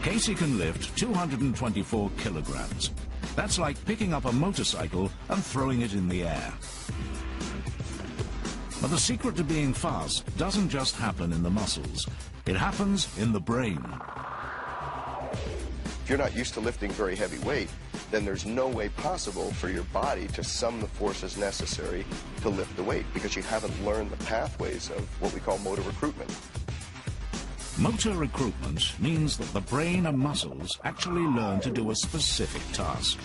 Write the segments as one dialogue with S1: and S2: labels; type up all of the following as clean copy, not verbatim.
S1: Casey can lift 224 kilograms. That's like picking up a motorcycle and throwing it in the air. But the secret to being fast doesn't just happen in the muscles. It happens in the brain.
S2: If you're not used to lifting very heavy weight, then there's no way possible for your body to sum the forces necessary to lift the weight, because you haven't learned the pathways of what we call motor recruitment.
S1: Motor recruitment means that the brain and muscles actually learn to do a specific task.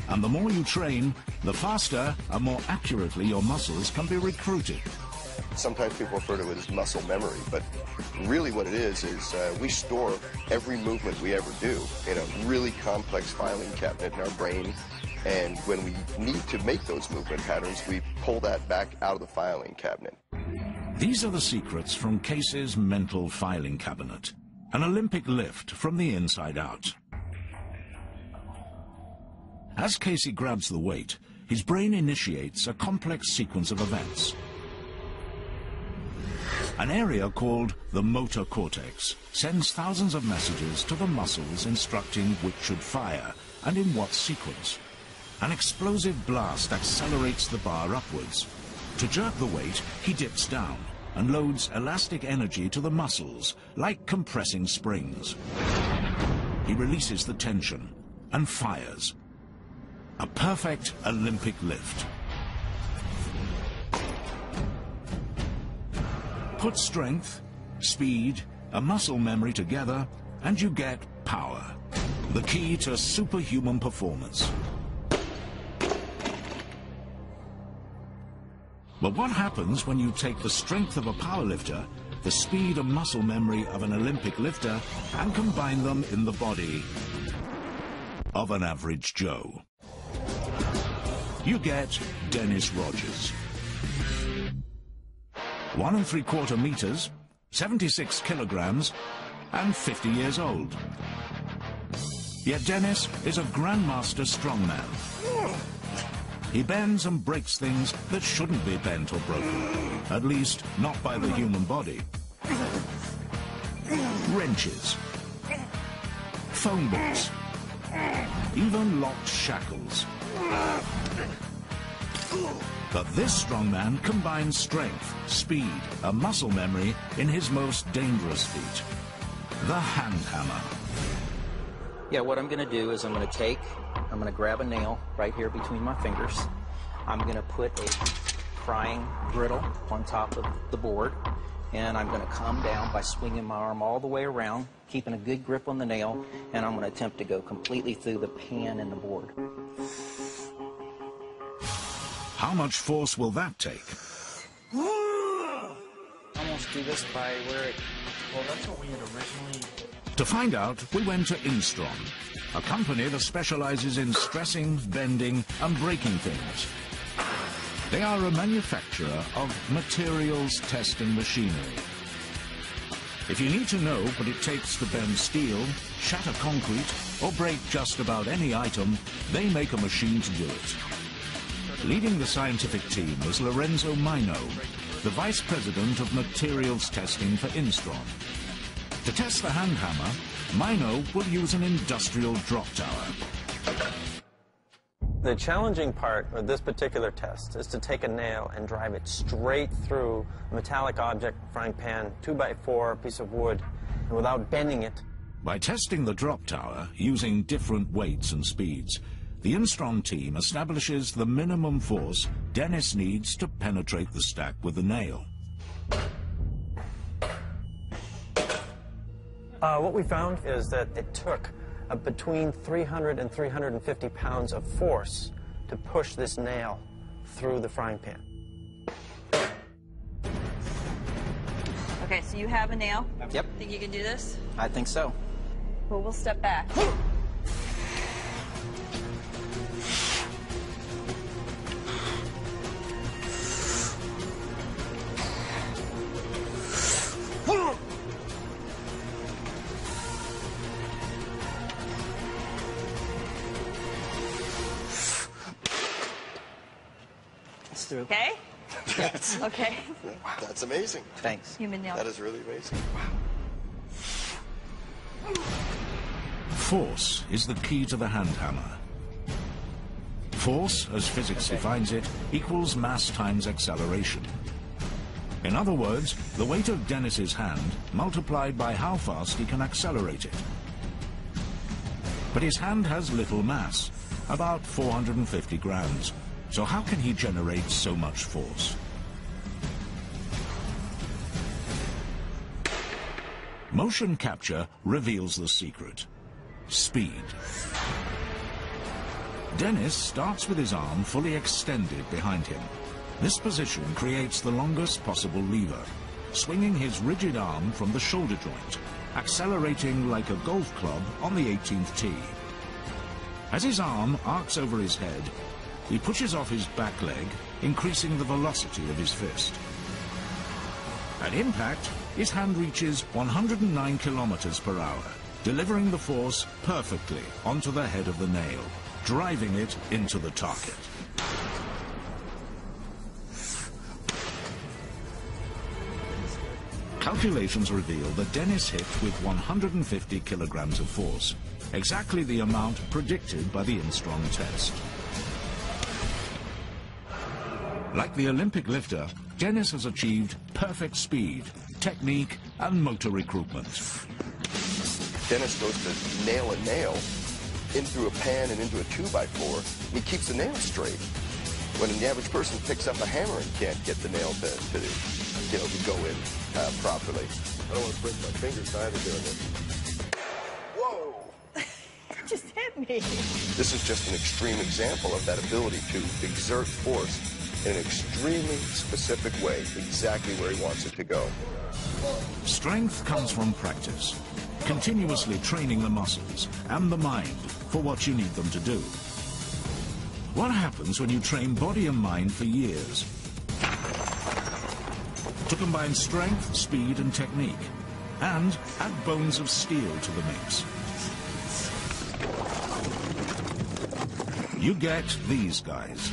S1: And the more you train, the faster and more accurately your muscles can be recruited.
S2: Sometimes people refer to it as muscle memory, but really what it is we store every movement we ever do in a really complex filing cabinet in our brain, and when we need to make those movement patterns, we pull that back out of the filing cabinet.
S1: These are the secrets from Casey's mental filing cabinet, an Olympic lift from the inside out. As Casey grabs the weight, his brain initiates a complex sequence of events. An area called the motor cortex sends thousands of messages to the muscles instructing which should fire and in what sequence. An explosive blast accelerates the bar upwards. To jerk the weight, he dips down and loads elastic energy to the muscles, like compressing springs. He releases the tension and fires. A perfect Olympic lift. Put strength, speed, and muscle memory together, and you get power. The key to superhuman performance. But what happens when you take the strength of a powerlifter, the speed and muscle memory of an Olympic lifter, and combine them in the body of an average Joe? You get Dennis Rogers. 1 3/4 meters, 76 kilograms, and 50 years old. Yet Dennis is a grandmaster strongman. He bends and breaks things that shouldn't be bent or broken, at least not by the human body. Wrenches, phone books, even locked shackles. But this strongman combines strength, speed, and muscle memory in his most dangerous feat, the hand hammer.
S3: Yeah, what I'm going to do is I'm going to grab a nail right here between my fingers. I'm going to put a prying griddle on top of the board, and I'm going to come down by swinging my arm all the way around, keeping a good grip on the nail, and I'm going to attempt to go completely through the pan and the board.
S1: How much force will that take?
S3: Almost do this by where it...
S4: Well, that's what we had originally...
S1: To find out, we went to Instron, a company that specializes in stressing, bending, and breaking things. They are a manufacturer of materials testing machinery. If you need to know what it takes to bend steel, shatter concrete, or break just about any item, they make a machine to do it. Leading the scientific team is Lorenzo Mino, the Vice President of Materials Testing for Instron. To test the hand hammer, Mino will use an industrial drop tower.
S5: The challenging part of this particular test is to take a nail and drive it straight through a metallic object, frying pan, 2x4 piece of wood, and without bending it.
S1: By testing the drop tower using different weights and speeds, the Instron team establishes the minimum force Dennis needs to penetrate the stack with the nail.
S5: What we found is that it took between 300 and 350 pounds of force to push this nail through the frying pan.
S6: Okay, so you have a nail?
S3: Yep.
S6: Think you can do this?
S3: I think so.
S6: Well, we'll step back.
S5: It's through.
S6: Okay? Okay.
S2: That's amazing.
S3: Thanks.
S6: Human nail.
S2: That is really amazing. Wow.
S1: Force is the key to the hand hammer. Force, as physics defines it, equals mass times acceleration. In other words, the weight of Dennis's hand multiplied by how fast he can accelerate it. But his hand has little mass, about 450 grams. So how can he generate so much force? Motion capture reveals the secret. Speed. Dennis starts with his arm fully extended behind him. This position creates the longest possible lever, swinging his rigid arm from the shoulder joint, accelerating like a golf club on the 18th tee. As his arm arcs over his head, he pushes off his back leg, increasing the velocity of his fist. At impact, his hand reaches 109 kilometers per hour, delivering the force perfectly onto the head of the nail, driving it into the target. Calculations reveal that Dennis hit with 150 kilograms of force, exactly the amount predicted by the Instrong test. Like the Olympic lifter, Dennis has achieved perfect speed, technique, and motor recruitment.
S2: Dennis goes to nail a nail in through a pan and into a 2x4, and he keeps the nail straight. When the average person picks up a hammer and can't get the nail to go in properly. I don't want to break my fingers either doing this. Whoa!
S6: It just hit me.
S2: This is just an extreme example of that ability to exert force in an extremely specific way, exactly where he wants it to go.
S1: Strength comes from practice, continuously training the muscles and the mind for what you need them to do. What happens when you train body and mind for years? To combine strength, speed, and technique, and add bones of steel to the mix. You get these guys.